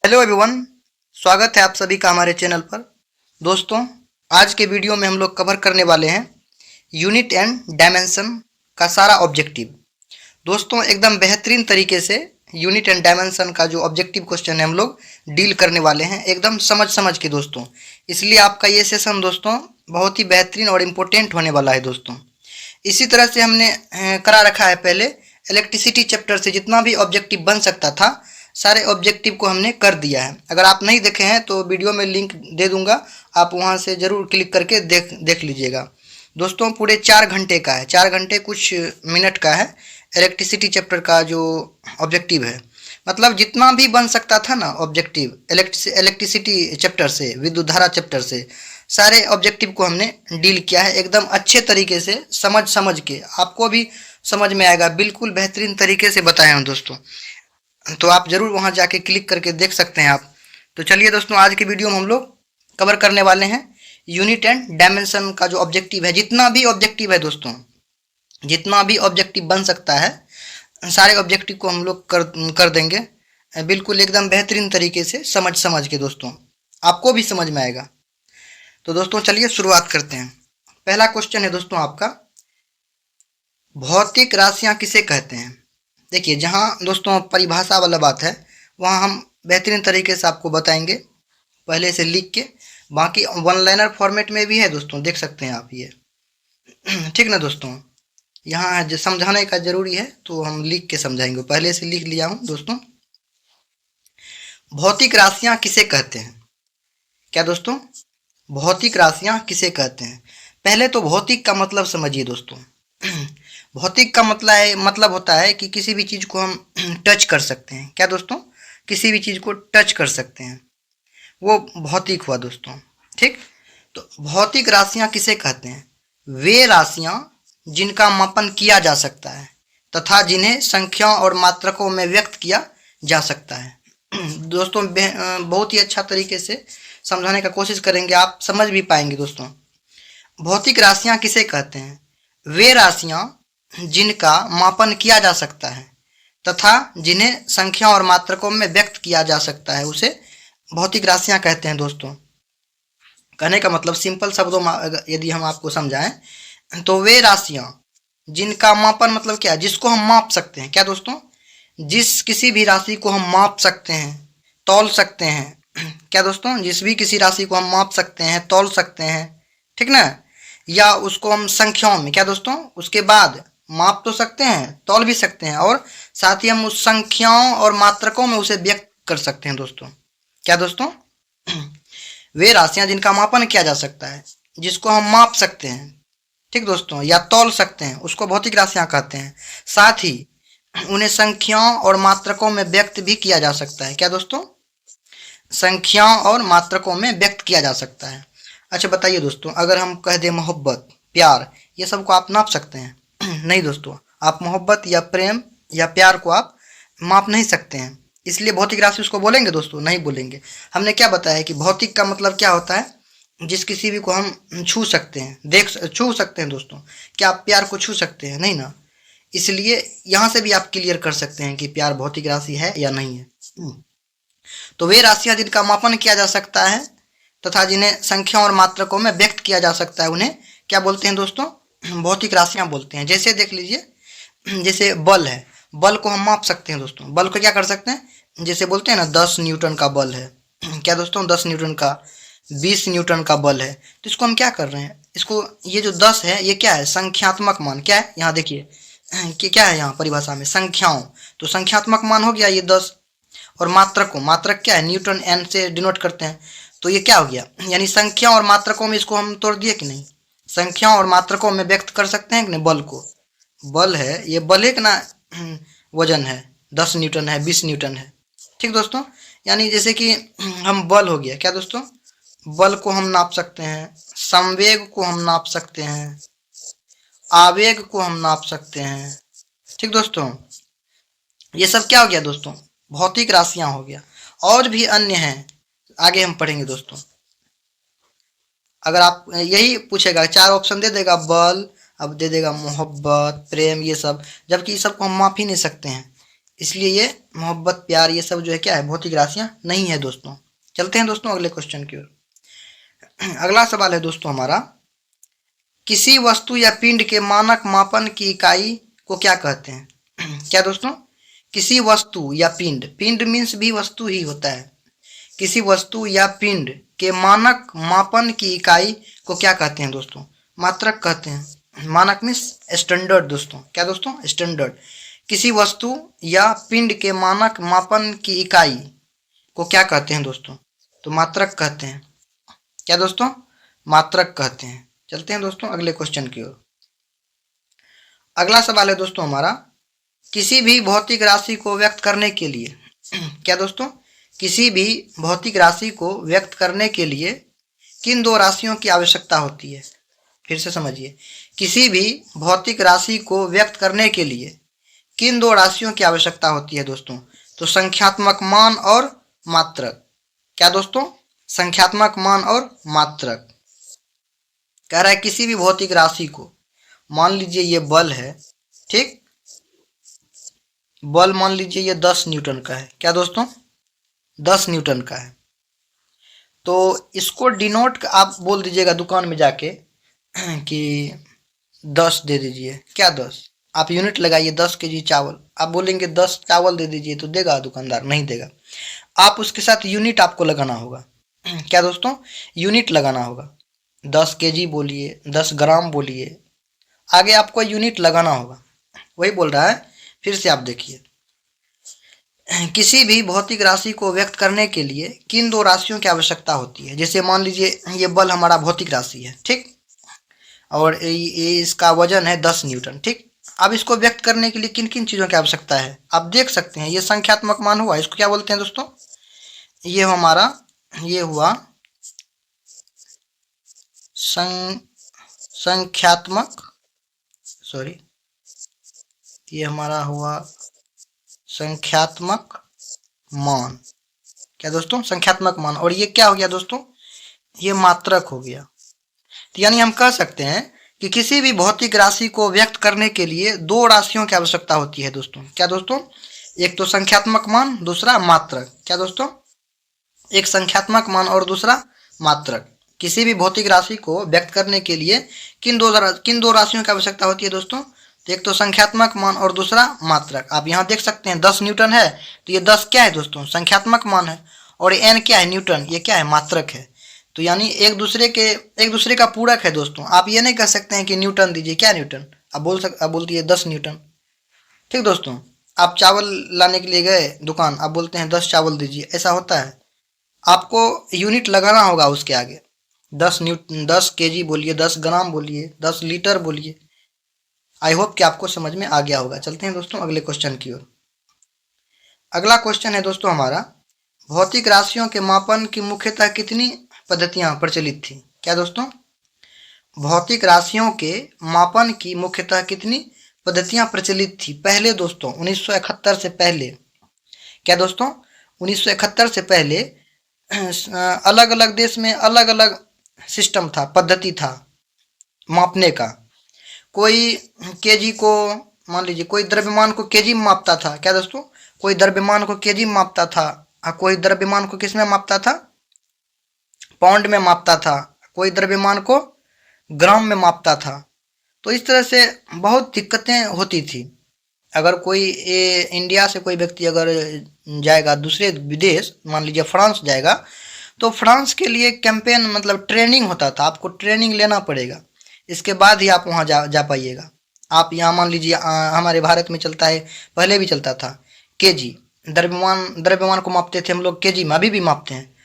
Hello everyone, स्वागत है आप सभी का हमारे चैनल पर। दोस्तों, आज के वीडियो में हम लोग कवर करने वाले हैं यूनिट एंड डायमेंशन का सारा ऑब्जेक्टिव। दोस्तों, एकदम बेहतरीन तरीके से यूनिट एंड डायमेंशन का जो ऑब्जेक्टिव क्वेश्चन है हम लोग डील करने वाले हैं, एकदम समझ समझ के दोस्तों। इसलिए आपका ये सेशन दोस्तों बहुत ही बेहतरीन और इम्पोर्टेंट होने वाला है दोस्तों। इसी तरह से हमने करा रखा है पहले इलेक्ट्रिसिटी चैप्टर से जितना भी ऑब्जेक्टिव बन सकता था सारे ऑब्जेक्टिव को हमने कर दिया है। अगर आप नहीं देखे हैं तो वीडियो में लिंक दे दूंगा, आप वहां से ज़रूर क्लिक करके देख लीजिएगा। दोस्तों, पूरे 4 घंटे का है, 4 घंटे कुछ मिनट का है इलेक्ट्रिसिटी चैप्टर का जो ऑब्जेक्टिव है। मतलब जितना भी बन सकता था ना ऑब्जेक्टिव इलेक्ट्रिसिटी चैप्टर से, विद्युत धारा चैप्टर से, सारे ऑब्जेक्टिव को हमने डील किया है एकदम अच्छे तरीके से, समझ समझ के। आपको भी समझ में आएगा, बिल्कुल बेहतरीन तरीके से बताए हैं दोस्तों। तो आप ज़रूर वहां जाके क्लिक करके देख सकते हैं आप। तो चलिए दोस्तों, आज की वीडियो में हम लोग कवर करने वाले हैं यूनिट एंड डायमेंशन का जो ऑब्जेक्टिव है। जितना भी ऑब्जेक्टिव है दोस्तों, जितना भी ऑब्जेक्टिव बन सकता है सारे ऑब्जेक्टिव को हम लोग कर देंगे बिल्कुल एकदम बेहतरीन तरीके से, समझ समझ के दोस्तों। आपको भी समझ में आएगा। तो दोस्तों चलिए शुरुआत करते हैं। पहला क्वेश्चन है दोस्तों आपका, भौतिक राशियां किसे कहते हैं। देखिए, जहां दोस्तों परिभाषा वाला बात है वहां हम बेहतरीन तरीके से आपको बताएंगे पहले से लिख के। बाकी वन लाइनर फॉर्मेट में भी है दोस्तों, देख सकते हैं आप ये। ठीक ना दोस्तों, यहाँ जो समझाने का जरूरी है तो हम लिख के समझाएंगे। पहले से लिख लिया हूं दोस्तों। भौतिक राशियां किसे कहते हैं। क्या दोस्तों, भौतिक राशियां किसे कहते हैं। पहले तो भौतिक का मतलब समझिए दोस्तों। भौतिक का मतलब होता है कि किसी भी चीज को हम टच कर सकते हैं। क्या दोस्तों, किसी भी चीज को टच कर सकते हैं, वो भौतिक हुआ दोस्तों। ठीक, तो भौतिक राशियां किसे कहते हैं। वे राशियां जिनका मापन किया जा सकता है तथा जिन्हें संख्या और मात्रकों में व्यक्त किया जा सकता है। दोस्तों, बहुत ही अच्छा तरीके से समझाने का कोशिश करेंगे, आप समझ भी पाएंगे दोस्तों। भौतिक राशियां किसे कहते हैं। वे राशियां जिनका मापन किया जा सकता है तथा जिन्हें संख्या और मात्रकों में व्यक्त किया जा सकता है उसे भौतिक राशियां कहते हैं दोस्तों। कहने का मतलब सिंपल शब्दों में यदि हम आपको समझाएं तो वे राशियां जिनका मापन मतलब क्या है, जिसको हम माप सकते हैं। क्या दोस्तों, जिस किसी भी राशि को हम माप सकते हैं, तौल सकते हैं। क्या दोस्तों, जिस भी किसी राशि को हम माप सकते हैं, तौल सकते हैं, ठीक ना, या उसको हम संख्याओं में, क्या दोस्तों, उसके बाद माप तो सकते हैं, तौल भी सकते हैं, और साथ ही हम उस संख्याओं और मात्रकों में उसे व्यक्त कर सकते हैं दोस्तों। क्या दोस्तों, वे राशियां जिनका मापन किया जा सकता है, जिसको हम माप सकते हैं, ठीक दोस्तों, या तौल सकते हैं, उसको भौतिक राशियां कहते हैं। साथ ही उन्हें संख्याओं और मात्रकों में व्यक्त भी किया जा सकता है। क्या दोस्तों, संख्याओं और मात्रकों में व्यक्त किया जा सकता है। अच्छा बताइए दोस्तों, अगर हम कह दें मोहब्बत, प्यार, ये सब को आप नाप सकते हैं। नहीं दोस्तों, आप मोहब्बत या प्रेम या प्यार को आप माप नहीं सकते हैं, इसलिए भौतिक राशि उसको बोलेंगे दोस्तों, नहीं बोलेंगे। हमने क्या बताया कि भौतिक का मतलब क्या होता है, जिस किसी भी को हम छू सकते हैं, छू सकते हैं दोस्तों। क्या आप प्यार को छू सकते हैं, नहीं ना। इसलिए यहाँ से भी आप क्लियर कर सकते हैं कि प्यार भौतिक राशि है या नहीं है। तो वे राशियां जिनका मापन किया जा सकता है तथा जिन्हें संख्या और मात्रकों में व्यक्त किया जा सकता है उन्हें क्या बोलते हैं दोस्तों, भौतिक राशियां बोलते हैं। जैसे देख लीजिए, जैसे बल है, बल को हम माप सकते हैं दोस्तों। बल को क्या कर सकते हैं, जैसे बोलते हैं ना 10 न्यूटन का बल है। क्या दोस्तों, 10 न्यूटन का, 20 न्यूटन का बल है। तो इसको हम क्या कर रहे हैं, इसको, ये जो 10 है ये क्या है, संख्यात्मक मान। क्या है, यहाँ देखिए कि क्या है, यहाँ परिभाषा में संख्याओं, तो संख्यात्मक मान हो गया ये 10। और मात्रकों, मात्रक क्या है, न्यूटन, एन से डिनोट करते हैं। तो ये क्या हो गया, यानी संख्या और मात्रकों में इसको हम तोड़ दिए कि नहीं, संख्या और मात्रकों में व्यक्त कर सकते हैं कि नहीं बल को। बल है, ये बल एक ना वजन है, 10 न्यूटन है, 20 न्यूटन है। ठीक दोस्तों, यानी जैसे कि हम बल हो गया, क्या दोस्तों, बल को हम नाप सकते हैं, संवेग को हम नाप सकते हैं, आवेग को हम नाप सकते हैं। ठीक दोस्तों, ये सब क्या हो गया दोस्तों, भौतिक राशियां हो गया। और भी अन्य हैं, आगे हम पढ़ेंगे दोस्तों। अगर आप यही पूछेगा, 4 ऑप्शन दे देगा, बल, अब दे देगा मोहब्बत, प्रेम, ये सब, जबकि इस सब को हम माप ही नहीं सकते हैं। इसलिए ये मोहब्बत प्यार ये सब जो है क्या है, भौतिक राशियां नहीं है दोस्तों। चलते हैं दोस्तों अगले क्वेश्चन की ओर। अगला सवाल है दोस्तों हमारा, किसी वस्तु या पिंड के मानक मापन की इकाई को क्या कहते हैं? क्या दोस्तों? किसी वस्तु या पिंड, पिंड मीन्स भी वस्तु ही होता है, किसी वस्तु या पिंड के मानक मापन की इकाई को क्या कहते हैं दोस्तों? मात्रक कहते हैं। मानक मीन्स स्टैंडर्ड दोस्तों। क्या दोस्तों? स्टैंडर्ड। किसी वस्तु या पिंड के मानक मापन की इकाई को क्या कहते हैं दोस्तों? तो मात्रक कहते हैं। क्या दोस्तों? मात्रक कहते हैं। चलते हैं दोस्तों अगले क्वेश्चन की ओर। अगला सवाल है दोस्तों हमारा, किसी भी भौतिक राशि को व्यक्त करने के लिए क्या दोस्तों? किसी भी भौतिक राशि को व्यक्त करने के लिए किन दो राशियों की आवश्यकता होती है? फिर से समझिए, किसी भी भौतिक राशि को व्यक्त करने के लिए किन दो राशियों की आवश्यकता होती है दोस्तों? तो संख्यात्मक मान और मात्रक। क्या दोस्तों? संख्यात्मक मान और मात्रक। कह रहा है किसी भी भौतिक राशि को, मान लीजिए ये बल है, ठीक, बल मान लीजिए ये 10 न्यूटन का है। क्या दोस्तों? 10 न्यूटन का है। तो इसको डिनोट आप बोल दीजिएगा दुकान में जाके कि 10 दे दीजिए। क्या 10? आप यूनिट लगाइए, 10 केजी चावल। आप बोलेंगे 10 चावल दे दीजिए, तो देगा दुकानदार? नहीं देगा। आप उसके साथ यूनिट आपको लगाना होगा। क्या दोस्तों? यूनिट लगाना होगा। 10 केजी बोलिए, 10 ग्राम बोलिए, आगे आपको यूनिट लगाना होगा। वही बोल रहा है, फिर से आप देखिए, किसी भी भौतिक राशि को व्यक्त करने के लिए किन दो राशियों की आवश्यकता होती है? जैसे मान लीजिए ये बल हमारा भौतिक राशि है, ठीक, और ये इसका वजन है 10 न्यूटन, ठीक। अब इसको व्यक्त करने के लिए किन किन चीज़ों की आवश्यकता है आप देख सकते हैं। ये संख्यात्मक मान हुआ, इसको क्या बोलते हैं दोस्तों? ये हमारा, ये हुआ संख्यात्मक, सॉरी, ये हमारा हुआ संख्यात्मक मान। क्या दोस्तों? संख्यात्मक मान। और ये क्या हो गया दोस्तों? ये मात्रक हो गया। तो यानी हम कह सकते हैं कि किसी भी भौतिक राशि को व्यक्त करने के लिए दो राशियों की आवश्यकता होती है दोस्तों। क्या दोस्तों? एक तो संख्यात्मक मान, दूसरा मात्रक। क्या दोस्तों? एक संख्यात्मक मान और दूसरा मात्रक। किसी भी भौतिक राशि को व्यक्त करने के लिए किन दो राशियों की आवश्यकता होती है दोस्तों? तो एक तो संख्यात्मक मान और दूसरा मात्रक। आप यहाँ देख सकते हैं 10 न्यूटन है, तो ये 10 क्या है दोस्तों? संख्यात्मक मान है। और एन क्या है? न्यूटन। ये क्या है? मात्रक है। तो यानी एक दूसरे का पूरक है दोस्तों। आप ये नहीं कह सकते हैं कि न्यूटन दीजिए। क्या न्यूटन? आप बोल दिए 10 न्यूटन, ठीक दोस्तों। आप चावल लाने के लिए गए दुकान, आप बोलते हैं 10 चावल दीजिए, ऐसा होता है? आपको यूनिट लगाना होगा उसके आगे। 10 केजी बोलिए, 10 ग्राम बोलिए, 10 लीटर बोलिए। आई होप कि आपको समझ में आ गया होगा। चलते हैं दोस्तों अगले क्वेश्चन की ओर। अगला क्वेश्चन है दोस्तों हमारा, भौतिक राशियों के मापन की मुख्यतः कितनी पद्धतियां प्रचलित थी? क्या दोस्तों? भौतिक राशियों के मापन की मुख्यतः कितनी पद्धतियां प्रचलित थी पहले दोस्तों? 1971 से पहले। क्या दोस्तों? 1971 से पहले अलग अलग देश में अलग अलग सिस्टम था, पद्धति था मापने का। कोई केजी को, मान लीजिए कोई द्रव्यमान को केजी में मापता था। क्या दोस्तों? कोई द्रव्यमान को केजी में मापता था, और कोई द्रव्यमान को किस में मापता था? पाउंड में मापता था। कोई द्रव्यमान को ग्राम में मापता था। तो इस तरह से बहुत दिक्कतें होती थी। अगर कोई इंडिया से कोई व्यक्ति अगर जाएगा दूसरे विदेश, मान लीजिए फ्रांस जाएगा, तो फ्रांस के लिए कैंपेन मतलब ट्रेनिंग होता था। आपको ट्रेनिंग लेना पड़ेगा, इसके बाद ही आप वहाँ जा पाइएगा। आप यहाँ मान लीजिए हमारे भारत में चलता है, पहले भी चलता था केजी, द्रव्यमान को मापते थे हम लोग केजी में, अभी भी मापते हैं।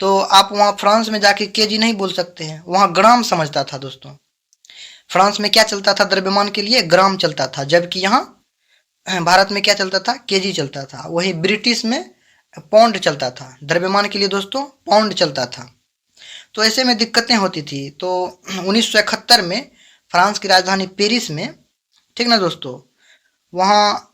तो आप वहाँ फ्रांस में जाके केजी नहीं बोल सकते हैं, वहाँ ग्राम समझता था दोस्तों। फ्रांस में क्या चलता था द्रव्यमान के लिए? ग्राम चलता था, जबकि यहाँ भारत में क्या चलता था? केजी चलता था। वही ब्रिटिश में पाउंड चलता था, द्रव्यमान के लिए दोस्तों पाउंड चलता था। तो ऐसे में दिक्कतें होती थी। तो 1971 में फ्रांस की राजधानी पेरिस में, ठीक ना दोस्तों, वहाँ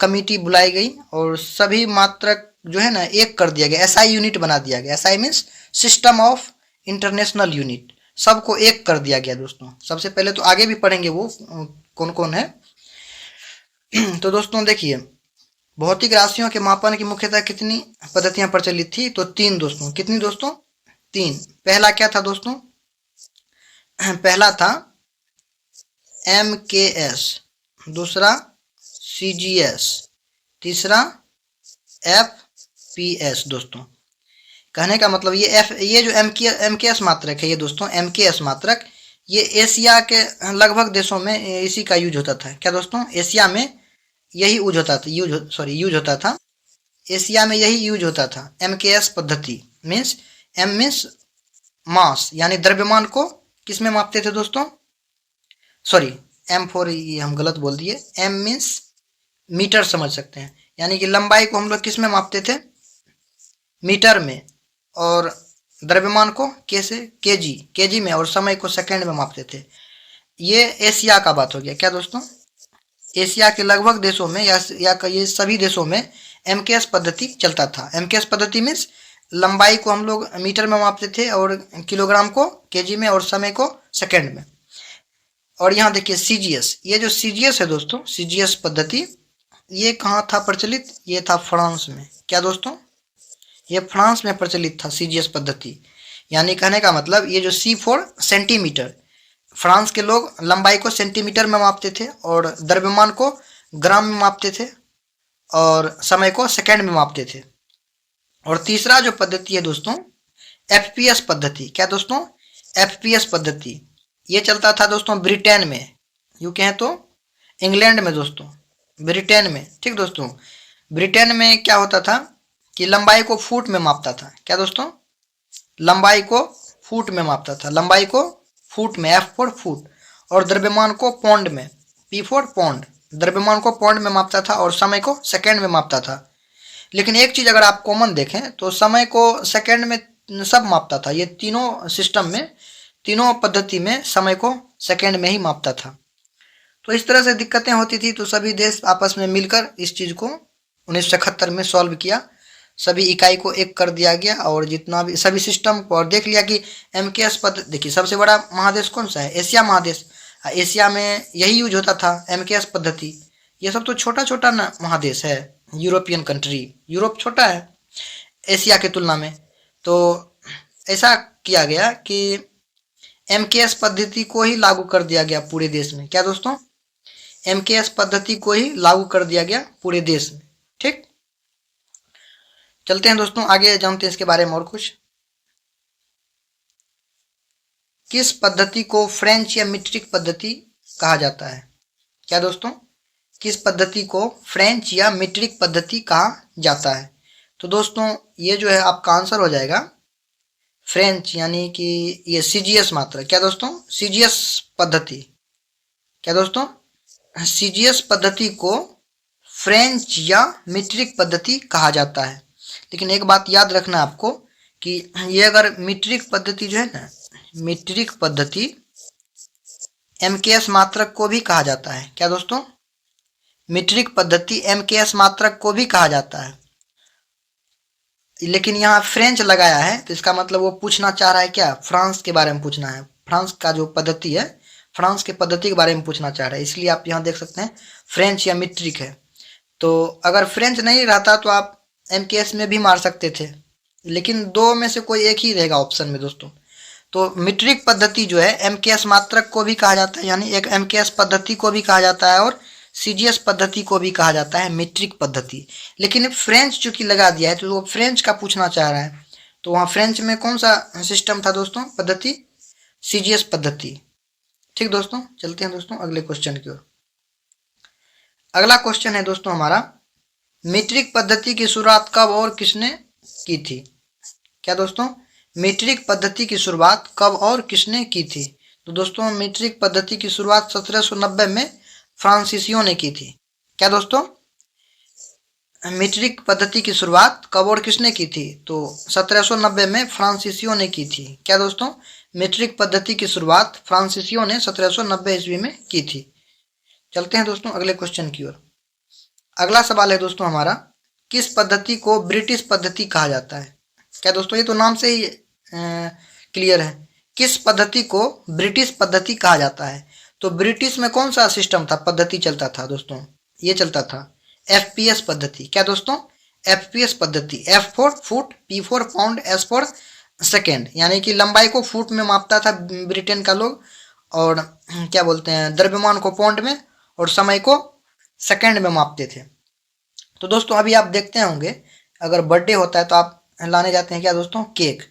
कमेटी बुलाई गई और सभी मात्रक जो है ना एक कर दिया गया, एसआई यूनिट बना दिया गया। SI means system of international unit, सबको एक कर दिया गया दोस्तों। सबसे पहले तो आगे भी पढ़ेंगे वो कौन कौन है। तो दोस्तों देखिए, भौतिक राशियों के मापन की मुख्यतः कितनी पद्धतियां प्रचलित थी? तो 3 दोस्तों। कितनी दोस्तों? 3। पहला क्या था दोस्तों? पहला था MKS, दूसरा CGS, तीसरा FPS दोस्तों। कहने का मतलब ये जो MKS मात्रक है, ये दोस्तों MKS मात्रक, ये एशिया के लगभग देशों में इसी का यूज होता था। क्या दोस्तों? एशिया में यही यूज होता था। एशिया में यही यूज होता था। MKS पद्धति मीन्स M मीन्स मास, यानी द्रव्यमान को किस में मापते थे दोस्तों? सॉरी, M4 ये हम गलत बोल दिए। M मीन्स मीटर समझ सकते हैं, यानी कि लंबाई को हम लोग किस में मापते थे? मीटर में। और द्रव्यमान को कैसे? केजी में। और समय को सेकंड में मापते थे। ये एशिया का बात हो गया। क्या दोस्तों? एशिया के लगभग देशों में या ये सभी देशों में MKS पद्धति चलता था। MKS पद्धति मीन्स लंबाई को हम लोग मीटर में मापते थे और किलोग्राम को केजी में और समय को सेकंड में। और यहाँ देखिए CGS, ये जो CGS है दोस्तों, CGS पद्धति, ये कहाँ था प्रचलित? ये था फ्रांस में। क्या दोस्तों? ये फ्रांस में प्रचलित था CGS पद्धति। यानी कहने का मतलब ये जो C4 सेंटीमीटर, फ्रांस के लोग लंबाई को सेंटीमीटर में मापते थे और द्रव्यमान को ग्राम में मापते थे और समय को सेकंड में मापते थे। और तीसरा जो पद्धति है दोस्तों, FPS पद्धति। क्या दोस्तों? FPS पद्धति, ये चलता था दोस्तों ब्रिटेन में, यूँ कहें तो इंग्लैंड में दोस्तों, ब्रिटेन में। ठीक दोस्तों, ब्रिटेन में क्या होता था कि लंबाई को फुट में मापता था। क्या दोस्तों? लंबाई को फुट में मापता था। लंबाई को फुट में, F फॉर फुट, और द्रव्यमान को पौंड में, P फॉर पौंड, द्रव्यमान को पौंड में मापता था और समय को सेकंड में मापता था। लेकिन एक चीज़ अगर आप कॉमन देखें तो समय को सेकंड में सब मापता था। ये तीनों सिस्टम में, तीनों पद्धति में समय को सेकंड में ही मापता था। तो इस तरह से दिक्कतें होती थी, तो सभी देश आपस में मिलकर इस चीज़ को 1971 में सॉल्व किया। सभी इकाई को एक कर दिया गया और जितना भी सभी सिस्टम को, और देख लिया कि MKS पद्धति, देखिए सबसे बड़ा महादेश कौन सा है? एशिया महादेश। एशिया में यही यूज होता था MKS पद्धति। ये सब तो छोटा छोटा ना महादेश है, यूरोपियन कंट्री, यूरोप छोटा है एशिया के तुलना में। तो ऐसा किया गया कि MKS पद्धति को ही लागू कर दिया गया पूरे देश में। क्या दोस्तों? MKS पद्धति को ही लागू कर दिया गया पूरे देश में। ठीक, चलते हैं दोस्तों आगे, जानते हैं इसके बारे में और कुछ। किस पद्धति को फ्रेंच या मीट्रिक पद्धति कहा जाता है? क्या दोस्तों? किस पद्धति को फ्रेंच या मीट्रिक पद्धति कहा जाता है? तो दोस्तों ये जो है आपका आंसर हो जाएगा फ्रेंच, यानी कि ये CGS मात्रा। क्या दोस्तों? CGS पद्धति। क्या दोस्तों? CGS पद्धति को फ्रेंच या मीट्रिक पद्धति कहा जाता है। लेकिन एक बात याद रखना आपको कि ये अगर मीट्रिक पद्धति जो है ना, मीट्रिक पद्धति MKS मात्रक को भी कहा जाता है। क्या दोस्तों? मीट्रिक पद्धति MKS मात्रक को भी कहा जाता है, लेकिन यहाँ फ्रेंच लगाया है तो इसका मतलब वो पूछना चाह रहा है क्या? फ्रांस के बारे में पूछना है। फ्रांस का जो पद्धति है, फ्रांस के पद्धति के बारे में पूछना चाह रहा है, इसलिए आप यहाँ देख सकते हैं फ्रेंच या मीट्रिक है। तो अगर फ्रेंच नहीं रहता तो आप MKS में भी मार सकते थे, लेकिन दो में से कोई एक ही रहेगा ऑप्शन में दोस्तों। तो मीट्रिक पद्धति जो है MKS मात्रक को भी कहा जाता है, यानी एक MKS पद्धति को भी कहा जाता है, और CGS पद्धति को भी कहा जाता है मीट्रिक पद्धति। लेकिन फ्रेंच चूंकि लगा दिया है तो वो फ्रेंच का पूछना चाह रहा है, तो वहाँ फ्रेंच में कौन सा सिस्टम था दोस्तों? पद्धति CGS पद्धति। ठीक दोस्तों, चलते हैं दोस्तों अगले क्वेश्चन की ओर। अगला क्वेश्चन है दोस्तों हमारा, मीट्रिक पद्धति की शुरुआत कब और किसने की थी? क्या दोस्तों? मीट्रिक पद्धति की शुरुआत कब और किसने की थी? तो दोस्तों मीट्रिक पद्धति की शुरुआत 1790 में फ्रांसीसियों ने की थी। क्या दोस्तों? मीट्रिक पद्धति की शुरुआत कब और किसने की थी? तो 1790 में फ्रांसीसियों ने की थी। क्या दोस्तों? मीट्रिक पद्धति की शुरुआत फ्रांसीसियों ने 1790 ईस्वी में की थी। चलते हैं दोस्तों अगले क्वेश्चन की ओर। अगला सवाल है दोस्तों हमारा, किस पद्धति को ब्रिटिश पद्धति कहा जाता है? क्या दोस्तों? ये तो नाम से ही क्लियर है, किस पद्धति को ब्रिटिश पद्धति कहा जाता है। तो ब्रिटिश में कौन सा सिस्टम था, पद्धति चलता था दोस्तों? ये चलता था एफपीएस पद्धति। क्या दोस्तों? एफपीएस पद्धति। F for foot, P for pound, S for second. यानी कि लंबाई को फुट में मापता था ब्रिटेन का लोग, और क्या बोलते हैं, द्रव्यमान को पाउंड में, और समय को सेकेंड में मापते थे। तो दोस्तों अभी आप देखते होंगे, अगर बर्थडे होता है तो आप लाने जाते हैं क्या दोस्तों? केक।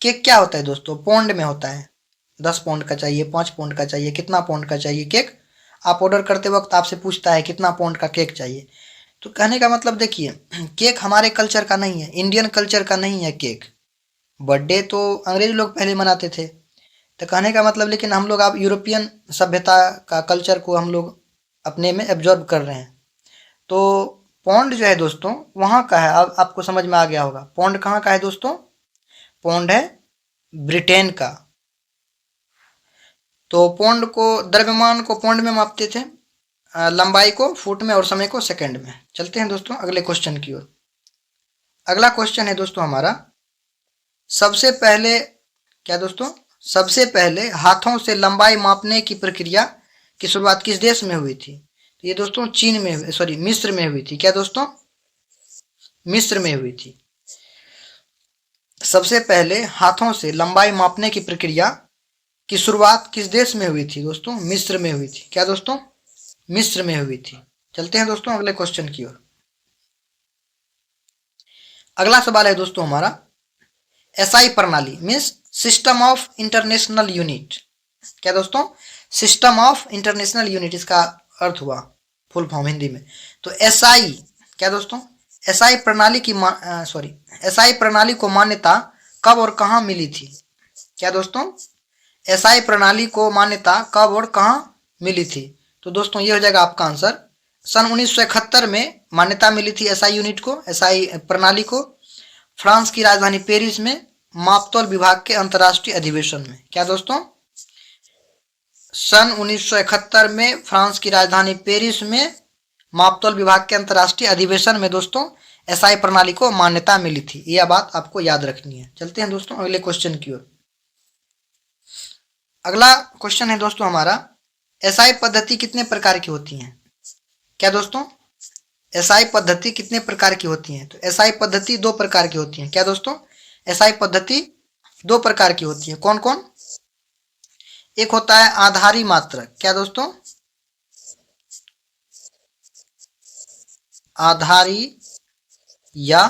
केक क्या होता है दोस्तों? पाउंड में होता है। 10 पाउंड का चाहिए, 5 पाउंड का चाहिए, कितना पाउंड का चाहिए केक। आप ऑर्डर करते वक्त आपसे पूछता है कितना पाउंड का केक चाहिए। तो कहने का मतलब देखिए, केक हमारे कल्चर का नहीं है, इंडियन कल्चर का नहीं है केक। बर्थडे तो अंग्रेज लोग पहले मनाते थे। तो कहने का मतलब, लेकिन हम लोग अब यूरोपियन सभ्यता का कल्चर को हम लोग अपने में एब्जॉर्ब कर रहे हैं। तो पौंड जो है दोस्तों वहाँ का है। अब आपको समझ में आ गया होगा पौंड कहाँ का है दोस्तों? पौंड है ब्रिटेन का। तो पौंड को, द्रव्यमान को पौंड में मापते थे, लंबाई को फुट में और समय को सेकंड में। चलते हैं दोस्तों अगले क्वेश्चन की ओर। अगला क्वेश्चन है दोस्तों हमारा, सबसे पहले, क्या दोस्तों? सबसे पहले हाथों से लंबाई मापने की प्रक्रिया की शुरुआत किस देश में हुई थी? तो ये दोस्तों चीन में, सॉरी मिस्र में हुई थी। क्या दोस्तों? मिस्र में हुई थी। सबसे पहले हाथों से लंबाई मापने की प्रक्रिया की शुरुआत किस देश में हुई थी दोस्तों? मिस्र में हुई थी। क्या दोस्तों? मिस्र में हुई थी। चलते हैं दोस्तों अगले क्वेश्चन की ओर। अगला सवाल है दोस्तों हमारा, एसआई प्रणाली means system of international unit. क्या दोस्तों? सिस्टम ऑफ इंटरनेशनल यूनिट, इसका अर्थ हुआ फुल फॉर्म हिंदी में। तो एसआई, क्या दोस्तों? एसआई प्रणाली की एसआई प्रणाली को मान्यता कब और कहां मिली थी? क्या दोस्तों? एसआई प्रणाली को मान्यता कब और कहां मिली थी? तो दोस्तों ये हो जाएगा आपका आंसर। सन 1971 में मान्यता मिली थी एसआई यूनिट को, एसआई प्रणाली को, फ्रांस की राजधानी पेरिस में मापतौल विभाग के अंतर्राष्ट्रीय अधिवेशन में। क्या दोस्तों? सन 1971 में फ्रांस की राजधानी पेरिस में मापतौल विभाग के अंतर्राष्ट्रीय अधिवेशन में दोस्तों एसआई प्रणाली को मान्यता मिली थी। यह बात आपको याद रखनी है। चलते हैं दोस्तों अगले क्वेश्चन की ओर। अगला क्वेश्चन है दोस्तों हमारा, एसआई पद्धति कितने प्रकार की होती है? क्या दोस्तों? एसआई पद्धति कितने प्रकार की होती है? तो एसआई पद्धति 2 प्रकार की होती है। क्या दोस्तों? एसआई पद्धति 2 प्रकार की होती है। कौन कौन? एक होता है आधारी मात्रक। क्या दोस्तों? आधारी या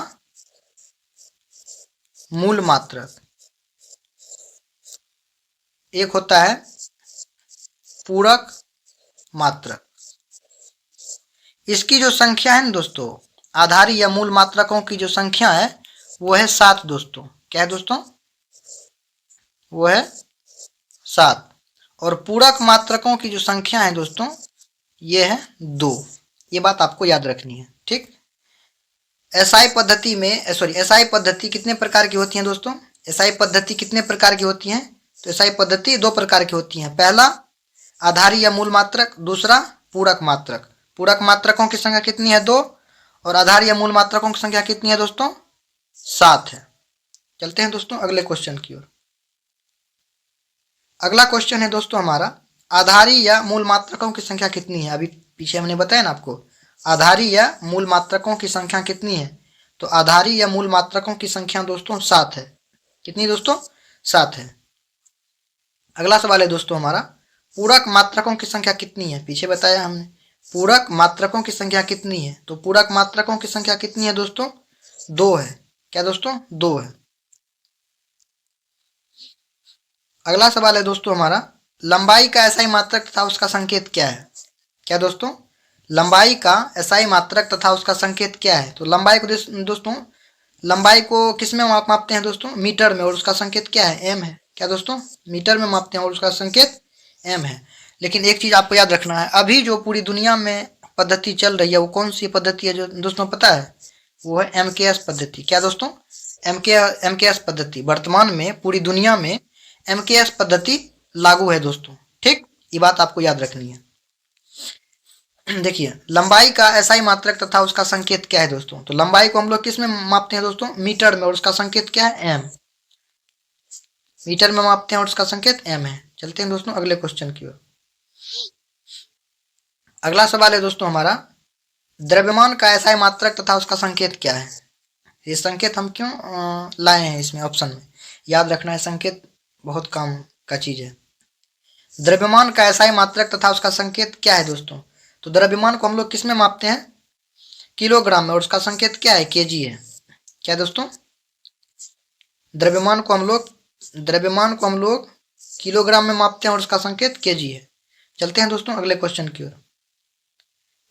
मूल मात्रक। एक होता है पूरक मात्रक। इसकी जो संख्या है ना दोस्तों, आधारी या मूल मात्रकों की जो संख्या है वो है 7 दोस्तों। क्या है दोस्तों? वो है 7। और पूरक मात्रकों की जो संख्या है दोस्तों ये है 2। ये बात आपको याद रखनी है, ठीक। एसआई पद्धति में, एसआई पद्धति कितने प्रकार की होती है दोस्तों? एसआई पद्धति कितने प्रकार की होती है? तो एसआई पद्धति 2 प्रकार की होती है। पहला आधारी या मूल मात्रक, दूसरा पूरक मात्रक। पूरक मात्रकों की संख्या कितनी है? 2। और आधारी या मूल मात्रकों की संख्या कितनी है दोस्तों? 7 है। चलते हैं दोस्तों अगले क्वेश्चन की ओर। अगला क्वेश्चन है दोस्तों हमारा, आधारी या मूल मात्रकों की संख्या कितनी है? अभी पीछे हमने बताया ना आपको, आधारी या मूल मात्रकों की संख्या कितनी है? तो आधारी या मूल मात्रकों की संख्या दोस्तों 7 है। कितनी दोस्तों? 7 है। अगला सवाल है दोस्तों हमारा, पूरक मात्रकों की संख्या कितनी है? पीछे बताया हमने, पूरक मात्रकों की संख्या कितनी है? तो पूरक मात्रकों की संख्या कितनी है दोस्तों? 2 है। क्या दोस्तों? 2 है। अगला सवाल है दोस्तों हमारा, लंबाई का एसआई मात्रक तथा उसका संकेत क्या है? क्या दोस्तों? लंबाई का एसआई मात्रक तथा उसका संकेत क्या है? तो लंबाई को दोस्तों, लंबाई को किस में मापते हैं दोस्तों? मीटर में, और उसका संकेत क्या है? एम है। क्या दोस्तों? मीटर में मापते हैं और उसका संकेत एम है। लेकिन एक चीज आपको याद रखना है, अभी जो पूरी दुनिया में पद्धति चल रही है वो कौन सी पद्धति है जो दोस्तों पता है? वो है एमकेएस पद्धति। क्या दोस्तों? एमकेएस पद्धति वर्तमान में पूरी दुनिया में एमकेएस पद्धति लागू है दोस्तों, ठीक। ये बात आपको याद रखनी है। देखिए, लंबाई का एसआई मात्रक तथा उसका संकेत क्या है दोस्तों? तो लंबाई को हम लोग किस में मापते हैं दोस्तों? मीटर में, और उसका संकेत क्या है? एम। मीटर में मापते हैं और उसका संकेत एम है। चलते हैं दोस्तों अगले क्वेश्चन की ओर। अगला सवाल है दोस्तों हमारा, द्रव्यमान का एसआई मात्रक तथा उसका संकेत क्या है? ये संकेत हम क्यों लाए हैं इसमें ऑप्शन में? याद रखना है, संकेत बहुत काम का चीज है। द्रव्यमान का एसआई मात्रक तथा उसका संकेत क्या है दोस्तों? तो द्रव्यमान को हम लोग किस में मापते हैं? किलोग्राम में, और उसका संकेत क्या है? केजी है। क्या दोस्तों? द्रव्यमान को हम लोग किलोग्राम में मापते हैं और उसका संकेत केजी है। चलते हैं दोस्तों अगले क्वेश्चन की ओर।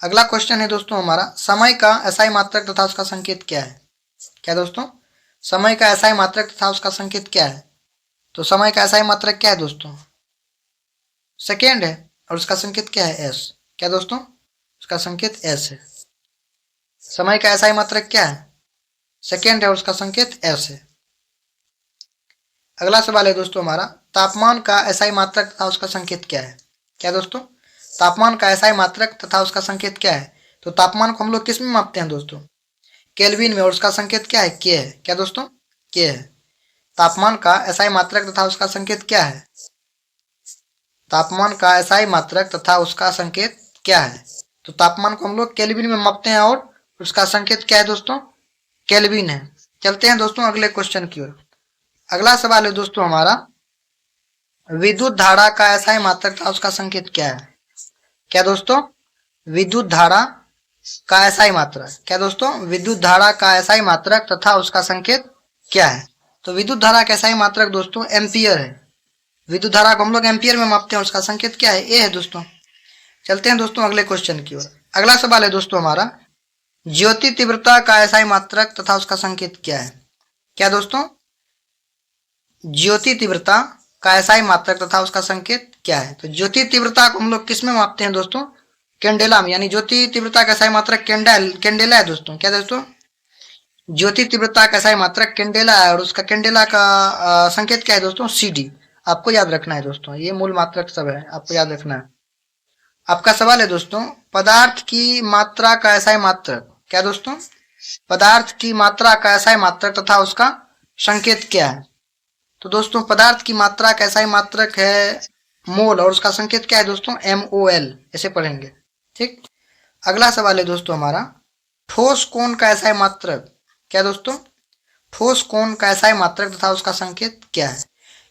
अगला क्वेश्चन है दोस्तों हमारा, समय का एसआई मात्रक तथा उसका संकेत क्या है? क्या दोस्तों? समय का एसआई मात्रक तथा उसका संकेत क्या है? तो समय का एसआई मात्रक क्या है दोस्तों? सेकेंड है, और उसका संकेत क्या है? एस। क्या दोस्तों? उसका संकेत एस है। समय का एसआई मात्रक क्या है? सेकेंड है, और उसका संकेत एस है। अगला सवाल है दोस्तों हमारा, तापमान का एसआई मात्रक तथा उसका संकेत क्या है? क्या दोस्तों? तापमान का एसआई मात्रक तथा उसका संकेत क्या है? तो तापमान को हम लोग किस में मापते हैं दोस्तों? केल्विन में, और उसका संकेत क्या है? के है। क्या दोस्तों? के है। तापमान का एसआई मात्रक तथा उसका संकेत क्या है? तापमान का एसआई मात्रक तथा उसका संकेत क्या है? तो तापमान को हम लोग केल्विन में मापते हैं, और उसका संकेत क्या है दोस्तों? केल्विन है। चलते हैं दोस्तों अगले क्वेश्चन की ओर। अगला सवाल है दोस्तों हमारा, विद्युत धारा का एसआई मात्रक तथा उसका संकेत क्या है? क्या दोस्तों? विद्युत धारा का एसआई मात्रक। क्या दोस्तों? विद्युत धारा का एसआई मात्रक तथा उसका संकेत क्या है? तो विद्युत धारा का एसआई मात्रक दोस्तों एम्पियर है। विद्युत धारा को हम लोग एम्पियर में मापते हैं, और उसका संकेत क्या है? ए है दोस्तों। चलते हैं दोस्तों अगले क्वेश्चन की ओर। अगला सवाल है दोस्तों हमारा, ज्योति तीव्रता का एसआई मात्रक तथा उसका संकेत क्या है? क्या दोस्तों? ज्योति तीव्रता का एसआई मात्रक तथा उसका संकेत क्या है? तो ज्योति तीव्रता को हम लोग किस में मापते हैं दोस्तों? कैंडेला में, यानी ज्योति तीव्रता का एसआई मात्रक कैंडेला है दोस्तों। क्या दोस्तों? ज्योति तीव्रता का एसआई मात्रक कैंडेला है, और उसका कैंडेला का संकेत क्या है दोस्तों? सीडी। आपको याद रखना है दोस्तों, ये मूल मात्रक सब है, आपको याद रखना है। आपका सवाल है दोस्तों, पदार्थ की मात्रा का एसआई मात्रक। क्या दोस्तों? पदार्थ की मात्रा का एसआई मात्रक तथा उसका संकेत क्या है? तो दोस्तों पदार्थ की मात्रा का एसआई मात्रक है मोल, और उसका संकेत क्या है दोस्तों? MOL, ऐसे पढ़ेंगे। ठीक। अगला सवाल है दोस्तों हमारा, ठोस कोण का एसआई मात्रक। क्या दोस्तों? ठोस कोण का एसआई मात्रक तथा उसका संकेत क्या है?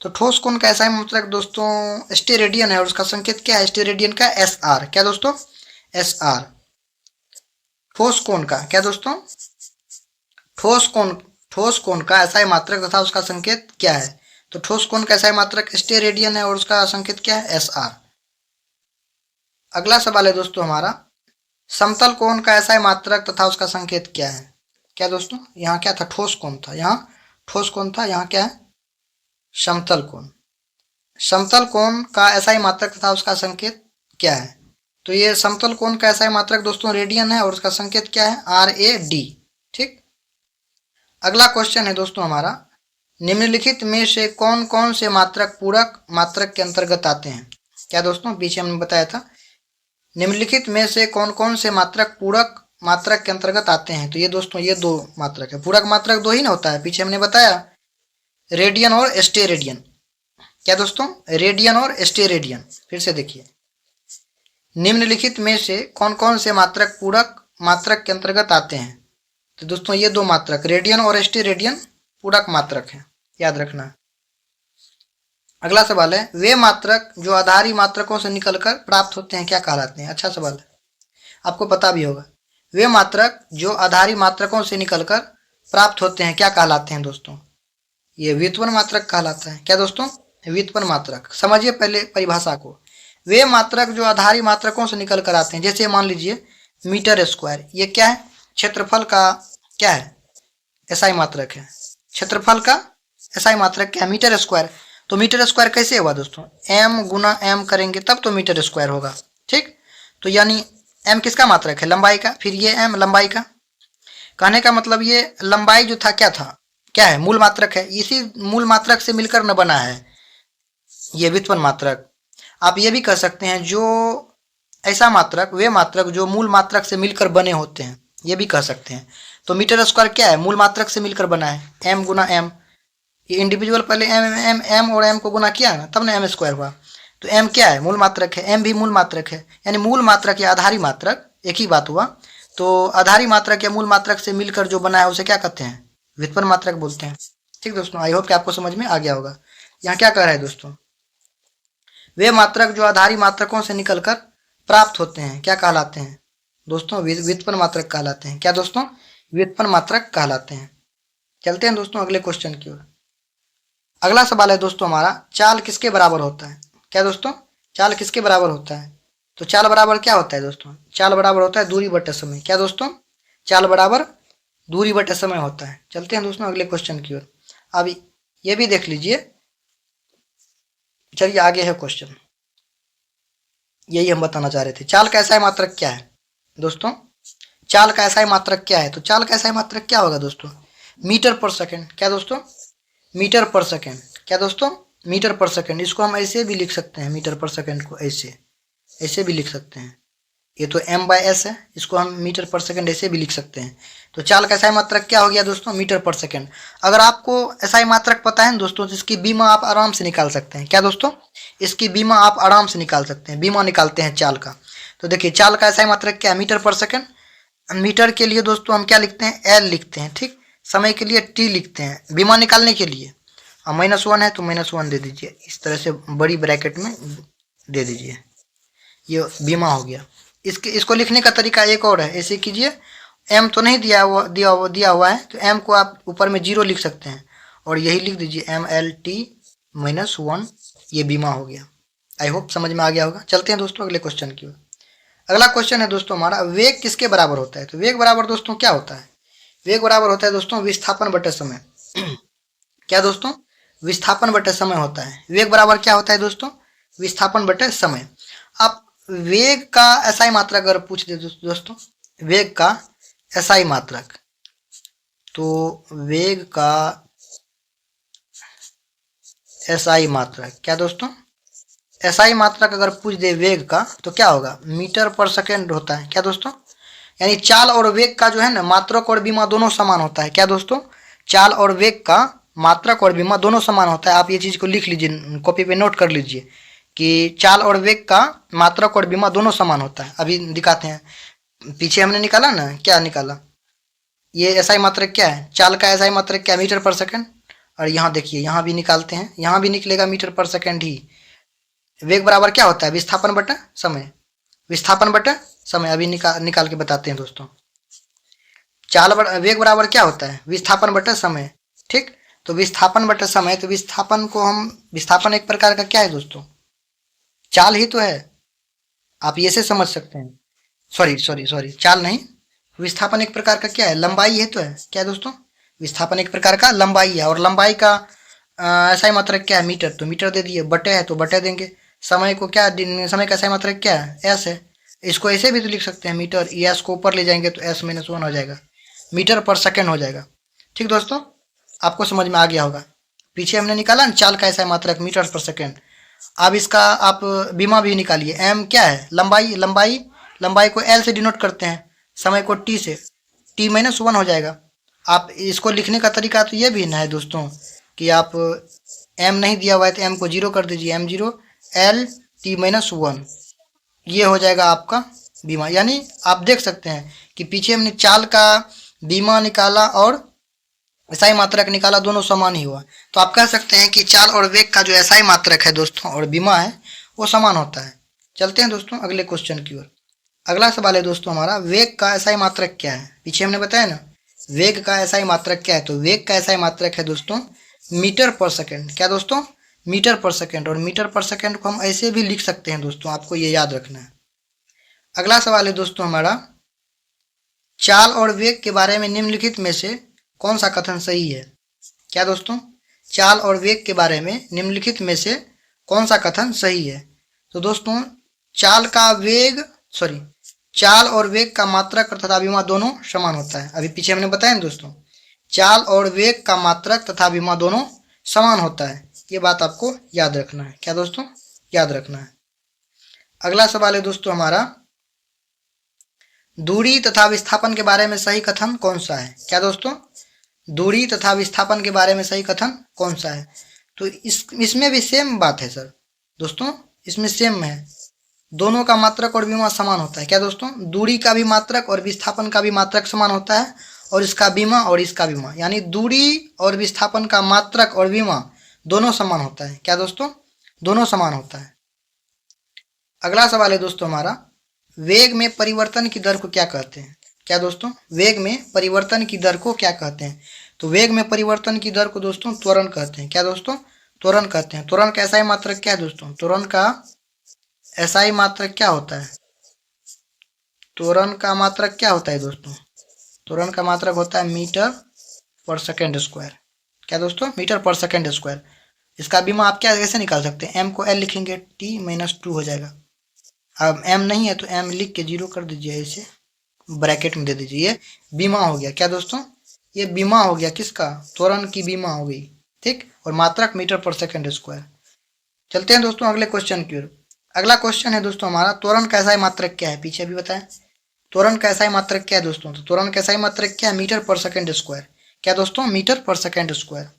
तो ठोस कोण का एसआई मात्रक दोस्तों स्टेरेडियन है, और उसका संकेत क्या है? स्टेरेडियन का SR। क्या दोस्तों? SR। ठोस कोण का, क्या दोस्तों? ठोस कोण का एसआई मात्रक तथा उसका संकेत क्या है? तो ठोस कोण का एसआई मात्रक स्टेरेडियन है, और उसका संकेत क्या है? SR। अगला सवाल है दोस्तों हमारा, समतल कोण का एसआई मात्रक तथा उसका संकेत क्या है? क्या दोस्तों? यहाँ क्या था? ठोस कोण था। यहाँ ठोस कोण था, यहाँ क्या है? समतल कोण। समतल कोण का एसआई मात्रक तथा उसका संकेत क्या है? तो ये समतल कोण का एसआई मात्रक दोस्तों रेडियन है, और उसका संकेत क्या है? RAD। ठीक। अगला क्वेश्चन है दोस्तों हमारा, निम्नलिखित में से कौन कौन से मात्रक पूरक मात्रक के अंतर्गत आते हैं? क्या दोस्तों? पीछे हमने बताया था, निम्नलिखित में से कौन कौन से मात्रक पूरक मात्रक के अंतर्गत आते हैं? तो ये दोस्तों ये दो मात्रक है। पूरक मात्रक दो ही ना होता है, पीछे हमने बताया, रेडियन और स्टेरेडियन। क्या दोस्तों? रेडियन और स्टेरेडियन। फिर से देखिए, निम्नलिखित में से कौन कौन से मात्रक पूरक मात्रक के अंतर्गत आते हैं? तो दोस्तों ये दो मात्रक रेडियन और स्टेरेडियन पूरक मात्रक है, याद रखना। अगला सवाल है, वे मात्रक जो आधारी मात्रकों से निकलकर प्राप्त होते हैं क्या कहलाते हैं? अच्छा सवाल है, आपको पता भी होगा। वे मात्रक जो आधारी मात्रकों से निकलकर प्राप्त होते हैं क्या कहलाते हैं दोस्तों? ये व्युत्पन्न मात्रक कहलाता है। क्या दोस्तों? व्युत्पन्न मात्रक। समझिए पहले परिभाषा को। वे मात्रक जो आधारी मात्रकों से निकल कर आते हैं, जैसे मान लीजिए मीटर स्क्वायर, ये क्या है? क्षेत्रफल का क्या है? एसआई मात्रक है। क्षेत्रफल का एसआई मात्रक क्या है? Metre square. तो मीटर स्क्वायर कैसे होगा दोस्तों? m गुना m करेंगे तब तो मीटर स्क्वायर होगा। ठीक। तो यानी m किसका मात्रक है? लंबाई का। फिर ये m लंबाई का। कहने का मतलब ये लंबाई जो था क्या था? क्या है? मूल मात्रक है। इसी मूल मात्रक से मिलकर न बना है ये व्युत्पन्न मात्रक। आप ये भी कह सकते हैं जो ऐसा मात्रक, वे मात्रक जो मूल मात्रक से मिलकर बने होते हैं, ये भी कह सकते हैं। तो मीटर स्क्वायर क्या है? मूल मात्रक से मिलकर बना है, m गुना m। ये इंडिविजुअल पहले m और m को गुना किया ना, तब ना m स्क्वायर हुआ। तो m क्या है? मूल मात्रक है। m भी मूल मात्रक है, यानी मूल मात्रक या आधारी मात्रक एक ही बात हुआ। तो आधारी मात्रक या मूल मात्रक से मिलकर जो बना है उसे क्या कहते हैं? व्युत्पन्न मात्रक बोलते हैं। ठीक दोस्तों, आई होप कि आपको समझ में आ गया होगा। यहाँ क्या कह रहा है दोस्तों, वे मात्रक जो आधारी मात्रकों से निकलकर प्राप्त होते हैं क्या कहलाते हैं दोस्तों? व्युत्पन्न मात्रक कहलाते हैं। क्या दोस्तों? व्युत्पन्न मात्रक कहलाते हैं। चलते हैं दोस्तों अगले क्वेश्चन की ओर। अगला सवाल है दोस्तों हमारा, चाल किसके बराबर होता है? क्या दोस्तों? चाल किसके बराबर होता है? तो चाल बराबर क्या होता है दोस्तों? चाल बराबर होता है दूरी बटे समय। क्या दोस्तों? चाल बराबर दूरी बटे समय होता है। चलते हैं दोस्तों अगले क्वेश्चन की ओर। अब ये भी देख लीजिए। चलिए आगे है क्वेश्चन, यही हम बताना चाह रहे थे। चाल का एसआई मात्रक क्या है दोस्तों? चाल का एसआई मात्रक क्या है? तो चाल का एसआई मात्रक क्या होगा दोस्तों? मीटर पर सेकंड। क्या दोस्तों? मीटर पर सेकंड। क्या दोस्तों? मीटर पर सेकंड। इसको हम ऐसे भी लिख सकते हैं, मीटर पर सेकंड को ऐसे ऐसे भी लिख सकते हैं। ये तो m बाय एस है, इसको हम मीटर पर सेकंड ऐसे भी लिख सकते हैं। तो चाल का एसआई मात्रक क्या हो गया दोस्तों? मीटर पर सेकंड। अगर आपको एसआई मात्रक पता है ना दोस्तों, तो इसकी बीमा आप आराम से निकाल सकते हैं। क्या दोस्तों? इसकी बीमा आप आराम से निकाल सकते हैं। बीमा निकालते हैं चाल का। तो देखिए चाल का एसआई मात्रक क्या है? मीटर पर सेकंड। मीटर के लिए दोस्तों हम क्या लिखते हैं? एल लिखते हैं। ठीक, समय के लिए टी लिखते हैं। बीमा निकालने के लिए -1 है तो -1 दे दीजिए, इस तरह से बड़ी ब्रैकेट में दे दीजिए। ये बीमा हो गया। इसको लिखने का तरीका एक और है, ऐसे कीजिए। एम तो नहीं दिया हुआ है, तो एम को आप ऊपर में 0 लिख सकते हैं और यही लिख दीजिए MLT -1। ये बीमा हो गया। आई होप समझ में आ गया होगा। चलते हैं दोस्तों अगले क्वेश्चन की ओर। अगला क्वेश्चन है दोस्तों हमारा, वेग किसके बराबर होता है? तो वेग बराबर दोस्तों क्या होता है? वेग बराबर होता है दोस्तों विस्थापन बटे समय। क्या दोस्तों? विस्थापन बटे समय होता है। वेग बराबर क्या होता है दोस्तों? विस्थापन बटे समय। आप वेग का एसआई मात्रक अगर पूछ दे दोस्तों, वेग का एसआई मात्रक, तो वेग का एसआई मात्रक क्या दोस्तों? एसआई मात्रक अगर पूछ दे वेग का तो क्या होगा? मीटर पर सेकेंड होता है। क्या दोस्तों? यानी चाल और वेग का जो है ना, मात्रक और बीमा दोनों समान होता है। क्या दोस्तों? चाल और वेग का मात्रक और बीमा दोनों समान होता है। आप ये चीज़ को लिख लीजिए, कॉपी पे नोट कर लीजिए कि चाल और वेग का मात्रक और बीमा दोनों समान होता है। अभी दिखाते हैं। पीछे हमने निकाला ना, क्या निकाला? ये एसआई मात्रक क्या है? चाल का एसआई मात्रक क्या? मीटर पर सेकंड। और यहाँ देखिए, यहाँ भी निकालते हैं, यहाँ भी निकलेगा मीटर पर सेकंड ही। वेग बराबर क्या होता है? विस्थापन बटा समय। विस्थापन बटा समय अभी निकाल के बताते हैं दोस्तों। वेग बराबर क्या होता है? विस्थापन बटा समय। ठीक, तो विस्थापन बटा समय, तो विस्थापन को हम, विस्थापन एक प्रकार का क्या है दोस्तों? चाल ही तो है। आप ये से समझ सकते हैं। सॉरी, चाल नहीं, विस्थापन एक प्रकार का क्या है? लंबाई है तो है। क्या दोस्तों? विस्थापन एक प्रकार का लंबाई है, और लंबाई का एसआई मात्रक क्या है? मीटर। तो मीटर दे दिए, बटे है तो बटे देंगे। समय को क्या, समय का एसआई मात्रक क्या है? एस है। इसको ऐसे भी तो लिख सकते हैं, मीटर, एस को ऊपर ले जाएंगे तो S-1 हो जाएगा, मीटर पर सेकेंड हो जाएगा। ठीक दोस्तों, आपको समझ में आ गया होगा। पीछे हमने निकाला ना चाल का एसआई मात्रक मीटर पर सेकेंड। अब इसका आप बीमा भी निकालिए। एम क्या है? लंबाई। लंबाई को एल से डिनोट करते हैं, समय को टी से, T-1 हो जाएगा। आप इसको लिखने का तरीका तो ये भी ना है दोस्तों कि आप एम नहीं दिया हुआ है तो एम को 0 कर दीजिए, M0 L T-1, ये हो जाएगा आपका बीमा। यानी आप देख सकते हैं कि पीछे हमने चाल का बीमा निकाला और एसआई मात्रक निकाला, दोनों समान ही हुआ। तो आप कह सकते हैं कि चाल और वेग का जो एसआई मात्रक है दोस्तों और बीमा है वो समान होता है। चलते हैं दोस्तों अगले क्वेश्चन की ओर। अगला सवाल है दोस्तों हमारा, वेग का एसआई मात्रक क्या है? पीछे हमने बताया ना वेग का एसआई मात्रक क्या है, तो वेग का एसआई मात्रक है दोस्तों मीटर पर सेकेंड। क्या दोस्तों? मीटर पर सेकेंड। और मीटर पर सेकेंड को हम ऐसे भी लिख सकते हैं दोस्तों, आपको ये याद रखना है। अगला सवाल है दोस्तों हमारा, चाल और वेग के बारे में निम्नलिखित में से कौन सा कथन सही है? क्या दोस्तों? चाल और वेग के बारे में निम्नलिखित में से कौन सा कथन सही है? तो दोस्तों चाल और वेग का मात्रक तथा विमा दोनों समान होता है। अभी पीछे हमने बताया ना दोस्तों, चाल और वेग का मात्रक तथा विमा दोनों समान होता है। ये बात आपको याद रखना है। क्या दोस्तों? याद रखना है। अगला सवाल है दोस्तों हमारा, दूरी तथा विस्थापन के बारे में सही कथन कौन सा है? क्या दोस्तों? दूरी तथा विस्थापन के बारे में सही कथन कौन सा है? तो इसमें भी सेम बात है सर दोस्तों, इसमें सेम है। दोनों का मात्रक और विमा समान होता है। क्या दोस्तों? दूरी का भी मात्रक और विस्थापन का भी मात्रक समान होता है, और इसका विमा और इसका विमा, यानी दूरी और विस्थापन का मात्रक और विमा दोनों समान होता है। क्या दोस्तों? दोनों समान होता है। अगला सवाल है दोस्तों हमारा, वेग में परिवर्तन की दर को क्या कहते हैं? क्या दोस्तों? वेग में परिवर्तन की दर को क्या कहते हैं? तो वेग में परिवर्तन की दर को दोस्तों त्वरण कहते हैं। क्या दोस्तों? त्वरण कहते हैं। त्वरण का एसआई मात्रक क्या है दोस्तों? त्वरण का एसआई मात्रक क्या होता है? त्वरण का मात्रक क्या होता है दोस्तों? त्वरण का मात्रक होता है मीटर पर सेकेंड स्क्वायर। क्या दोस्तों? मीटर पर सेकेंड स्क्वायर। इसका बीमा आप क्या कैसे निकाल सकते हैं? एम को एल लिखेंगे, टी माइनस टू हो जाएगा। अब एम नहीं है तो एम लिख के जीरो कर दीजिए, इसे ब्रैकेट में दे दीजिए। ये बीमा हो गया। क्या दोस्तों? ये बीमा हो गया किसका? त्वरण की बीमा हो गई। ठीक, और मात्रक मीटर पर सेकेंड स्क्वायर। चलते हैं दोस्तों अगले क्वेश्चन की ओर। अगला क्वेश्चन है दोस्तों हमारा, त्वरण का एसआई मात्रक क्या है? पीछे भी बताएं। त्वरण का एसआई मात्रक क्या है दोस्तों? तो त्वरण का एसआई मात्रक क्या है? मीटर पर सेकेंड स्क्वायर। क्या दोस्तों? मीटर पर सेकेंड स्क्वायर।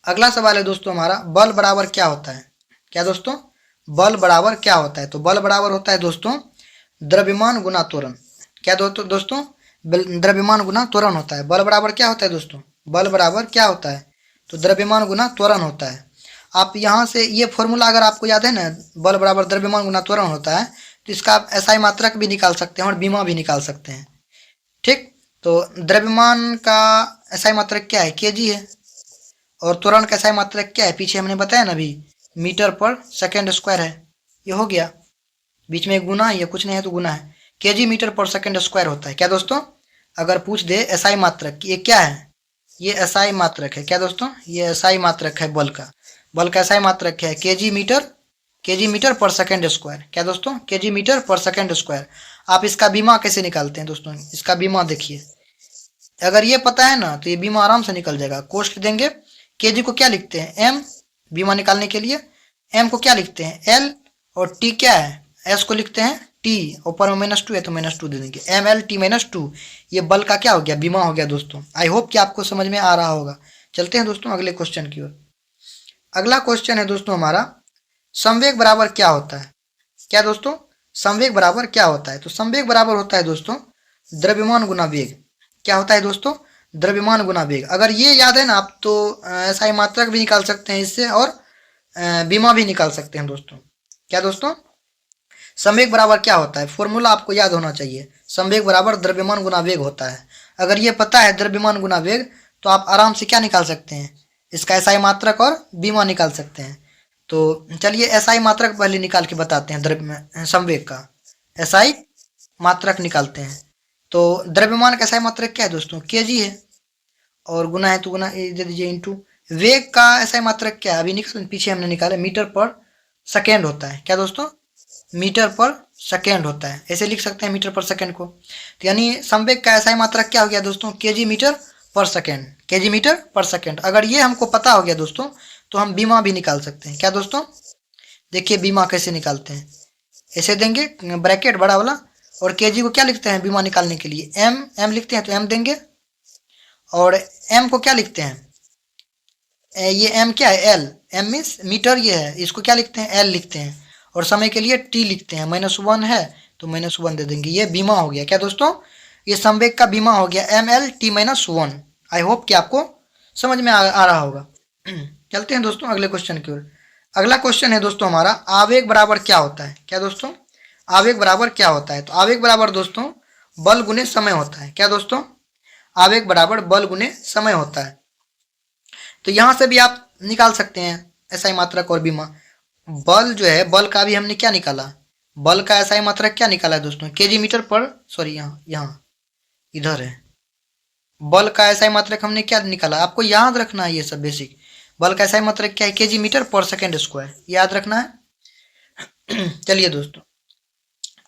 अगला सवाल है दोस्तों हमारा, बल बराबर क्या होता है? क्या दोस्तों? बल बराबर क्या होता है? तो बल बराबर होता है दोस्तों द्रव्यमान गुना त्वरण। क्या दोस्तों? द्रव्यमान गुना त्वरण होता है। बल बराबर क्या होता है दोस्तों? बल बराबर क्या होता है? तो द्रव्यमान गुना त्वरण होता है। आप यहाँ से ये फॉर्मूला अगर आपको याद है ना, बल बराबर द्रव्यमान गुना त्वरण होता है, तो इसका आप एसआई मात्रक भी निकाल सकते हैं और बीमा भी निकाल सकते हैं। ठीक, तो द्रव्यमान का एसआई मात्रक क्या है? केजी है। और त्वरण का एसआई मात्रक क्या है? पीछे हमने बताया ना अभी, मीटर पर सेकेंड स्क्वायर है। ये हो गया, बीच में गुना है, कुछ नहीं है तो गुना है। केजी मीटर पर सेकेंड स्क्वायर होता है। क्या दोस्तों? अगर पूछ दे एसआई मात्रक, ये क्या है? ये एसआई मात्रक है। क्या दोस्तों? ये एसआई मात्रक है बल का। बल का एसआई मात्रक है केजी मीटर पर सेकेंड स्क्वायर। क्या दोस्तों? केजी मीटर पर सेकेंड स्क्वायर। आप इसका बीमा कैसे निकालते हैं दोस्तों? इसका बीमा देखिए, अगर ये पता है ना तो ये बीमा आराम से निकल जाएगा। कोष्ट देंगे, केजी को क्या लिखते हैं? एम। बीमा निकालने के लिए एम को क्या लिखते हैं? एल। और टी क्या है? एस को लिखते हैं टी। ऊपर में माइनस टू है तो माइनस टू दे देंगे। M L T minus two, ये बल का क्या हो गया? बीमा हो गया दोस्तों। आई होप कि आपको समझ में आ रहा होगा। चलते हैं दोस्तों अगले क्वेश्चन की ओर। अगला क्वेश्चन है दोस्तों हमारा, संवेग बराबर क्या होता है? क्या दोस्तों? संवेग बराबर क्या होता है? तो संवेग बराबर होता है दोस्तों द्रव्यमान गुना वेग। क्या होता है दोस्तों? द्रव्यमान गुना वेग। अगर ये याद है ना आप तो एसआई मात्रक भी निकाल सकते हैं इससे, और बीमा भी निकाल सकते हैं दोस्तों। क्या दोस्तों? संवेग बराबर क्या होता है? फॉर्मूला आपको याद होना चाहिए। संवेग बराबर द्रव्यमान गुना वेग होता है। अगर ये पता है द्रव्यमान गुना वेग, तो आप आराम से क्या निकाल सकते हैं? इसका एसआई मात्रक और बीमा निकाल सकते हैं। तो चलिए एसआई मात्रक पहले निकाल के बताते हैं। द्रव्य संवेग का एसआई मात्रक निकालते हैं। तो द्रव्यमान का एसआई मात्रक क्या है दोस्तों? केजी है। और गुना है तो गुना दे दीजिए इंटू। वेग का एसआई मात्रक क्या है? अभी निकाल, पीछे हमने निकाला, मीटर पर सेकेंड होता है। क्या दोस्तों? मीटर पर सेकेंड होता है। ऐसे लिख सकते हैं मीटर पर सेकेंड को। तो यानी संवेग का एसआई मात्रक क्या हो गया दोस्तों? केजी मीटर पर सेकेंड। केजी मीटर पर सेकेंड। अगर ये हमको पता हो गया दोस्तों, तो हम बीमा भी निकाल सकते हैं। क्या दोस्तों? देखिए बीमा कैसे निकालते हैं। ऐसे देंगे ब्रैकेट बड़ा वाला, और केजी को क्या लिखते हैं बीमा निकालने के लिए? एम। एम लिखते हैं तो एम देंगे। और एम को क्या लिखते हैं? ये एम क्या है? एल। एम मीन्स मीटर ये है, इसको क्या लिखते हैं? एल लिखते हैं। और समय के लिए टी लिखते हैं। माइनस वन है तो माइनस वन दे देंगे। ये बीमा हो गया। क्या दोस्तों? ये संवेग का बीमा हो गया, M L T minus one. I hope कि आपको समझ में आ रहा होगा। चलते हैं दोस्तों अगले क्वेश्चन की ओर। अगला क्वेश्चन है दोस्तों हमारा, आवेग बराबर क्या होता है? क्या दोस्तों? आवेग बराबर क्या होता है? तो आवेग बराबर दोस्तों बल गुने समय होता है। क्या दोस्तों? आवेग बराबर बल गुने समय होता है। तो यहां से भी आप निकाल सकते हैं एसआई मात्रक और बीमा। बल जो है, बल का भी हमने क्या निकाला? बल का एसआई मात्रक क्या निकाला है दोस्तों? केजी मीटर पर, सॉरी यहाँ यहाँ इधर है। बल का एसआई मात्रक हमने क्या निकाला? आपको याद रखना है ये सब बेसिक। बल का एसआई मात्रक क्या है? केजी मीटर पर सेकेंड स्क्वायर, याद रखना है। चलिए दोस्तों,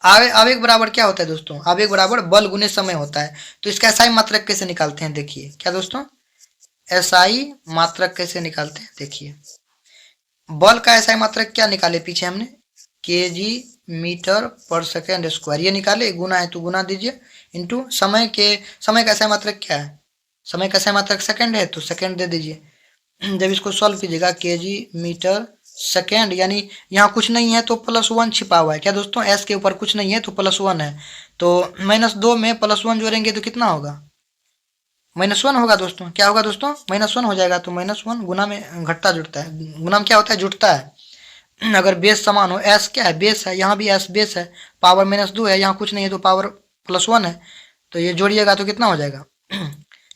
आवेग बराबर क्या होता है दोस्तों? आवेग बराबर बल गुने समय होता है। तो इसका एसआई मात्रक कैसे निकालते हैं देखिए। क्या दोस्तों? एसआई मात्रक कैसे निकालते हैं देखिए। बल का एसआई मात्रक क्या निकाले पीछे हमने? केजी मीटर पर सेकेंड स्क्वायर, ये निकाले। गुना है तो गुना दीजिए, इंटू समय का एसआई मात्रक क्या है? समय का एसआई मात्रक सेकेंड है तो सेकेंड दे दीजिए। जब इसको सॉल्व कीजिएगा, केजी मीटर सेकेंड, यानी यहाँ कुछ नहीं है तो +1 छिपा हुआ है। क्या दोस्तों, एस के ऊपर कुछ नहीं है तो +1 है, तो -2 में +1 जोड़ेंगे तो कितना होगा, -1 होगा दोस्तों। क्या होगा दोस्तों, -1 हो जाएगा। तो -1 गुना में घटता जुड़ता है, गुना में क्या होता है, जुड़ता है। अगर बेस समान हो, एस क्या है, बेस है, यहाँ भी एस बेस है, पावर -2 है, यहाँ कुछ नहीं है तो पावर +1 है, तो ये जोड़िएगा तो कितना हो जाएगा,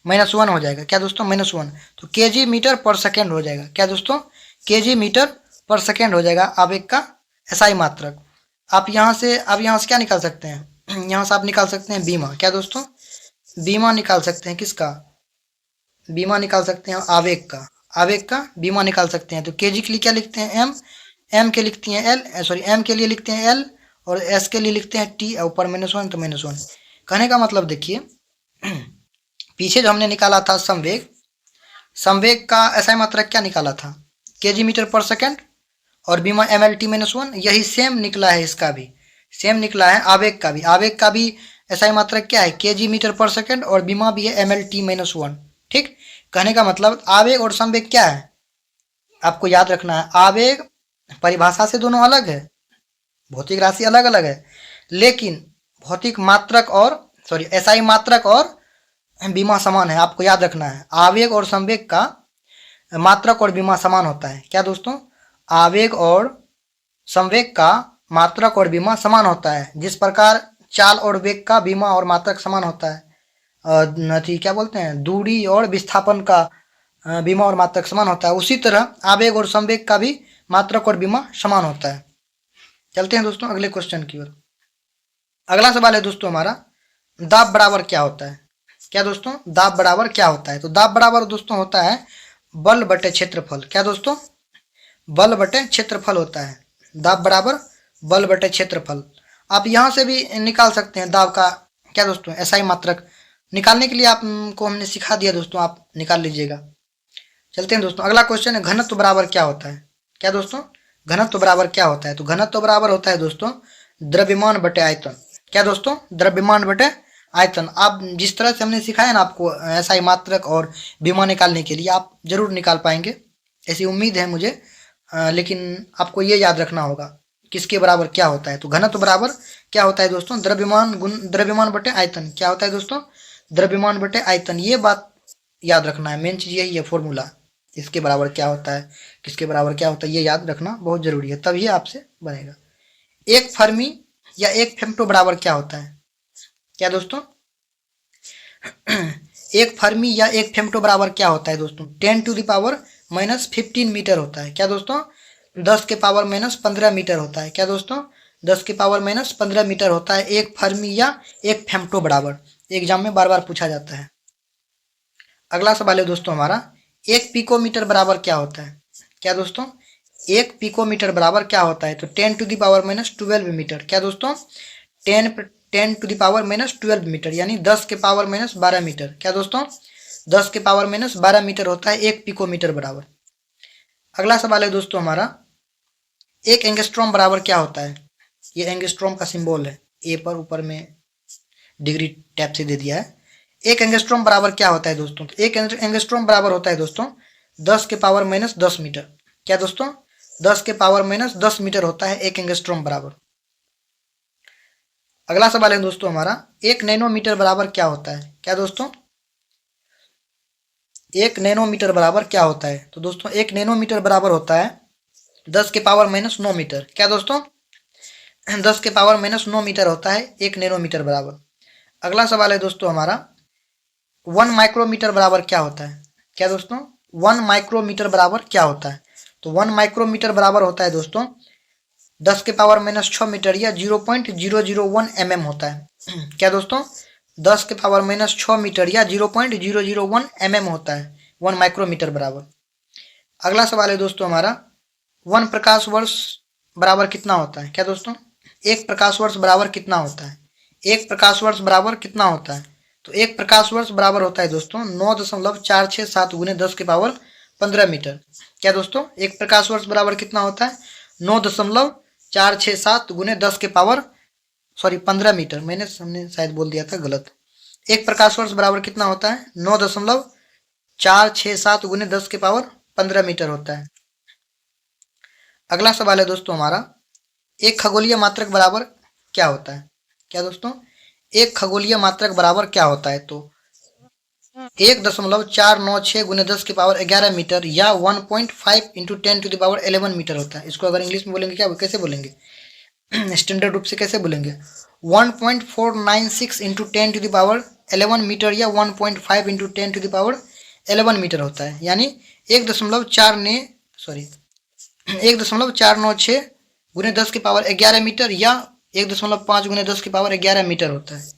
-1 हो जाएगा। क्या दोस्तों, -1, तो केजी मीटर पर सेकेंड हो जाएगा। क्या दोस्तों, केजी मीटर पर सेकेंड हो जाएगा आवेग का एसआई मात्रक। आप यहाँ से क्या निकाल सकते हैं, यहाँ से आप निकाल सकते हैं बीमा। क्या दोस्तों, बीमा निकाल सकते हैं किसका, बीमा निकाल सकते हैं आवेग का, आवेग का बीमा निकाल सकते हैं। तो केजी के लिए क्या लिखते हैं, एम, एम के लिखती हैं एल, सॉरी एम के लिए लिखते हैं एल, और एस के लिए लिखते हैं टी, ऊपर -1 तो -1। कहने का मतलब देखिए, पीछे जो हमने निकाला था संवेग, संवेग का एसआई मात्रक क्या निकाला था, केजी मीटर पर सेकेंड, और बीमा MLT -1, यही सेम निकला है, इसका भी सेम निकला है आवेग का भी। आवेग का भी एसआई मात्रक क्या है, केजी मीटर पर सेकेंड, और बीमा भी है MLT -1। ठीक, कहने का मतलब आवेग और संवेग क्या है, आपको याद रखना है। आवेग परिभाषा से दोनों अलग है, भौतिक राशि अलग अलग है, लेकिन भौतिक मात्रक और सॉरी एसआई मात्रक और बीमा समान है, आपको याद रखना है। आवेग और संवेग का मात्रक और बीमा समान होता है। क्या दोस्तों, आवेग और संवेग का मात्रक और बीमा समान होता है। जिस प्रकार चाल और वेग का बीमा और मात्रक समान होता है, क्या बोलते हैं, दूरी और विस्थापन का बीमा और मात्रक समान होता है, उसी तरह आवेग और संवेग का भी मात्रक और बीमा समान होता है। चलते हैं दोस्तों अगले क्वेश्चन की ओर। अगला सवाल है दोस्तों हमारा, दाब बराबर क्या होता है। क्या दोस्तों, दाब बराबर क्या होता है, तो दाब बराबर दोस्तों होता है बल बटे क्षेत्रफल। क्या दोस्तों, बल बटे क्षेत्रफल होता है, दाब बराबर बल बटे क्षेत्रफल। आप यहाँ से भी निकाल सकते हैं दाब का, क्या दोस्तों, एसआई मात्रक निकालने के लिए आपको हमने सिखा दिया दोस्तों, आप निकाल लीजिएगा। चलते हैं दोस्तों, अगला क्वेश्चन है, घनत्व बराबर क्या होता है। क्या दोस्तों, घनत्व बराबर क्या होता है, तो घनत्व बराबर होता है दोस्तों द्रव्यमान बटे आयतन। क्या दोस्तों, द्रव्यमान बटे आयतन। आप जिस तरह से हमने सिखाया ना आपको एसआई मात्रक और बीमा निकालने के लिए, आप जरूर निकाल पाएंगे, ऐसी उम्मीद है मुझे। लेकिन आपको ये याद रखना होगा किसके बराबर क्या होता है। तो घनत्व बराबर क्या होता है दोस्तों, द्रव्यमान गुण द्रव्यमान बटे आयतन। क्या होता है दोस्तों, द्रव्यमान बटे आयतन। ये बात याद रखना है, मेन चीज यही है, फॉर्मूला। इसके बराबर क्या होता है, किसके बराबर क्या होता है, ये याद रखना बहुत जरूरी है, तभी आपसे बनेगा। एक फर्मी या एक फेम्टो बराबर क्या होता है। क्या दोस्तों, एक फर्मी या एक फेम्टो बराबर क्या होता है दोस्तों, 10⁻⁻15 मीटर होता है। क्या दोस्तों, 10⁻⁻15 मीटर होता है। क्या दोस्तों, 10⁻⁻15 मीटर होता है एक फर्मी या एक फेम्टो बराबर। एग्जाम में बार बार पूछा जाता है। अगला सवाल है दोस्तों हमारा, एक पिकोमीटर बराबर क्या होता है। क्या दोस्तों, एक पिकोमीटर बराबर क्या होता है, तो 10⁻12 मीटर। क्या दोस्तों, 10⁻12 मीटर, यानी 10⁻12 मीटर। क्या दोस्तों, 10⁻12 मीटर होता है एक पिकोमीटर बराबर। अगला सवाल है दोस्तों हमारा, एक एंगस्ट्रॉम बराबर क्या होता है। ये एंगस्ट्रॉम का सिंबल है, ए पर ऊपर में डिग्री टैप से दे दिया है। एक एंगस्ट्रॉम बराबर क्या होता है दोस्तों, तो एक एंगस्ट्रॉम बराबर होता है दोस्तों 10⁻10 मीटर। क्या दोस्तों, 10⁻10 मीटर होता है एक एंगस्ट्रॉम बराबर। अगला सवाल है दोस्तों हमारा, एक नैनोमीटर बराबर क्या होता है। क्या दोस्तों, एक नैनोमीटर बराबर क्या होता है, तो दोस्तों एक नैनोमीटर बराबर होता है 10⁻9 मीटर। क्या दोस्तों, 10⁻9 मीटर होता है एक नैनोमीटर बराबर। अगला सवाल है दोस्तों हमारा, 1 माइक्रोमीटर बराबर क्या होता है। क्या दोस्तों, 1 माइक्रोमीटर बराबर क्या होता है, तो 1 माइक्रोमीटर बराबर होता है दोस्तों 10⁻6 मीटर या 0.001 mm होता है। क्या दोस्तों, 10⁻6 मीटर या 0.001 mm होता है 1 माइक्रोमीटर बराबर। अगला सवाल है दोस्तों हमारा, 1 प्रकाश वर्ष बराबर कितना होता है। क्या दोस्तों, एक प्रकाश वर्ष बराबर कितना होता है, एक प्रकाश वर्ष बराबर कितना होता है, तो एक प्रकाश वर्ष बराबर होता है दोस्तों 9.467 गुने 10⁻15 मीटर। क्या दोस्तों, एक प्रकाश वर्ष बराबर कितना होता है, 9.467 गुने 10⁻15 मीटर। हमने शायद बोल दिया था गलत। एक प्रकाश वर्ष बराबर कितना होता है, 9.467 गुने 10⁻15 मीटर होता है। अगला सवाल है दोस्तों हमारा, एक खगोलीय मात्रक बराबर क्या होता है? क्या दोस्तों, एक खगोलीय मात्रक बराबर क्या होता है? तो 1.496 गुने 10 की पावर 11 मीटर या 1.5 into 10 to the power 11 metre होता है। इसको अगर इंग्लिश में बोलेंगे क्या, कैसे बोलेंगे? स्टैंडर्ड रूप से कैसे बोलेंगे? 1.496 into 10 to the power 11 metre या 1.5 into 10 to the power 11 metre होता है। यानी 1.4 ने सॉरी 1.496 गुने 10 की पावर 11 मीटर या 1.5 गुने 10 की पावर 11 मीटर होता है।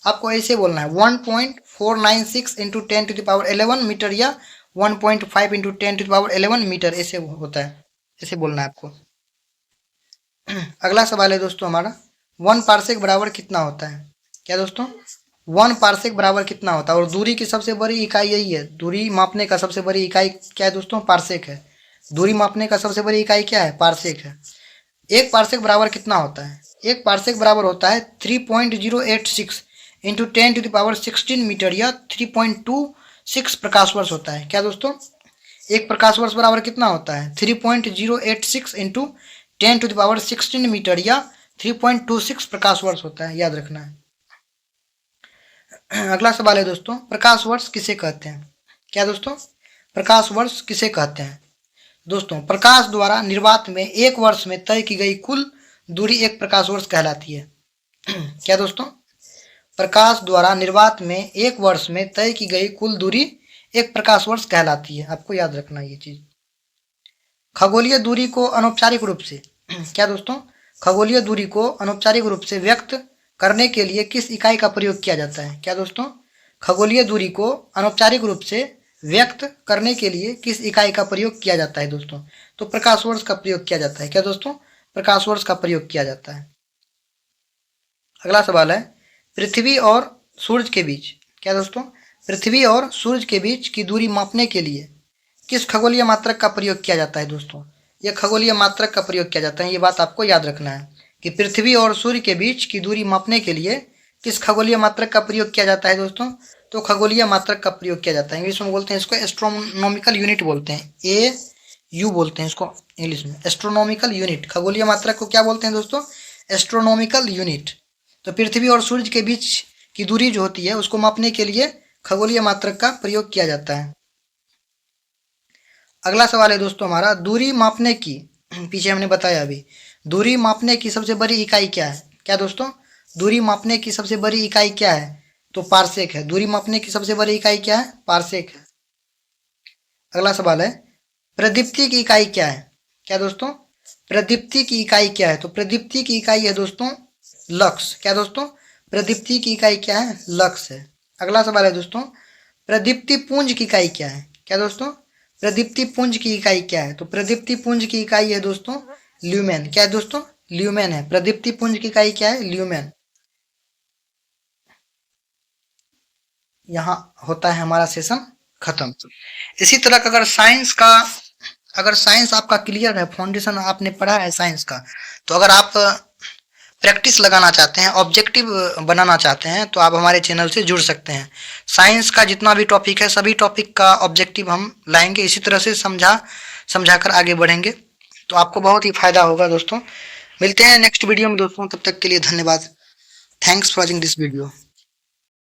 आपको ऐसे बोलना है 1.496 into 10 to the power 11 metre या 1.5 into 10 to the power 11 metre, ऐसे होता है, ऐसे बोलना है आपको। अगला सवाल है दोस्तों हमारा, 1 पारसेक बराबर कितना होता है? क्या दोस्तों, 1 पारसेक बराबर कितना होता है? और दूरी की सबसे बड़ी इकाई यही है, दूरी मापने का सबसे बड़ी इकाई क्या है दोस्तों? पारसेक है। दूरी मापने का सबसे बड़ी इकाई क्या है? पारसेक है। 1 पारसेक बराबर कितना होता है? 1 पारसेक बराबर होता है 3.086 into 10 to the power 16 metre या 3.26 प्रकाश वर्ष होता है। क्या दोस्तों, एक प्रकाश वर्ष बराबर कितना होता है? 3.086 into 10 to the power 16 metre या 3.26 प्रकाश वर्ष होता है, याद रखना है। अगला सवाल है दोस्तों, प्रकाश वर्ष किसे कहते हैं? क्या दोस्तों, प्रकाश वर्ष किसे कहते हैं? दोस्तों, प्रकाश द्वारा निर्वात में एक वर्ष में तय की गई कुल दूरी एक प्रकाश वर्ष कहलाती है। क्या दोस्तों, प्रकाश द्वारा निर्वात में एक वर्ष में तय की गई कुल दूरी एक प्रकाश वर्ष कहलाती है। आपको याद रखना ये चीज। खगोलीय दूरी को अनौपचारिक रूप से क्या दोस्तों, खगोलीय दूरी को अनौपचारिक रूप से व्यक्त करने के लिए किस इकाई का प्रयोग किया जाता है? क्या दोस्तों, खगोलीय दूरी को अनौपचारिक रूप से व्यक्त करने के लिए किस इकाई का प्रयोग किया जाता है दोस्तों? तो प्रकाश वर्ष का प्रयोग किया जाता है। क्या दोस्तों, प्रकाश वर्ष का प्रयोग किया जाता है। अगला सवाल है, पृथ्वी और सूरज के बीच क्या दोस्तों, पृथ्वी और सूरज के बीच की दूरी मापने के लिए किस खगोलीय मात्रक का प्रयोग किया जाता है दोस्तों? यह खगोलीय मात्रक का प्रयोग किया जाता है, ये बात आपको याद रखना है कि पृथ्वी और सूर्य के बीच की दूरी मापने के लिए किस खगोलीय मात्रक का प्रयोग किया जाता है दोस्तों? तो खगोलीय मात्रक का प्रयोग किया जाता है। इंग्लिश में बोलते हैं इसको एस्ट्रोनॉमिकल यूनिट बोलते हैं, AU बोलते हैं इसको इंग्लिश में, एस्ट्रोनॉमिकल यूनिट। खगोलीय मात्रक को क्या बोलते हैं दोस्तों? Astronomical unit. तो पृथ्वी और सूर्य के बीच की दूरी जो होती है उसको मापने के लिए खगोलीय मात्रक का प्रयोग किया जाता है। अगला सवाल है दोस्तों हमारा, दूरी मापने की पीछे हमने बताया अभी, दूरी मापने की सबसे बड़ी इकाई क्या है? क्या दोस्तों, दूरी मापने की सबसे बड़ी इकाई क्या है? तो पारसेक है। दूरी मापने की सबसे बड़ी इकाई क्या है? पारसेक है। अगला सवाल है, प्रदीप्ति की इकाई क्या है? क्या दोस्तों, प्रदीप्ति की इकाई क्या है? तो प्रदीप्ति की इकाई है दोस्तों लक्स। क्या दोस्तों, प्रदीप्ति की इकाई क्या है? लक्स है। अगला सवाल है दोस्तों, प्रदीप्ति पुंज की इकाई क्या है? क्या दोस्तों, प्रदीप्ति पुंज की इकाई क्या है? तो प्रदीप्ति पुंज की इकाई है दोस्तों ल्यूमेन। क्या है दोस्तों? ल्यूमेन है। प्रदीप्ति पुंज की इकाई क्या है? ल्यूमेन। यहाँ होता है हमारा सेशन खत्म। इसी तरह का अगर साइंस आपका क्लियर है, फाउंडेशन आपने पढ़ा है साइंस का, तो अगर आप प्रैक्टिस लगाना चाहते हैं, ऑब्जेक्टिव बनाना चाहते हैं, तो आप हमारे चैनल से जुड़ सकते हैं। साइंस का जितना भी टॉपिक है सभी टॉपिक का ऑब्जेक्टिव हम लाएंगे, इसी तरह से समझाकर आगे बढ़ेंगे, तो आपको बहुत ही फायदा होगा दोस्तों। मिलते हैं नेक्स्ट वीडियो में दोस्तों, तब तक के लिए धन्यवाद। Thanks for watching this video.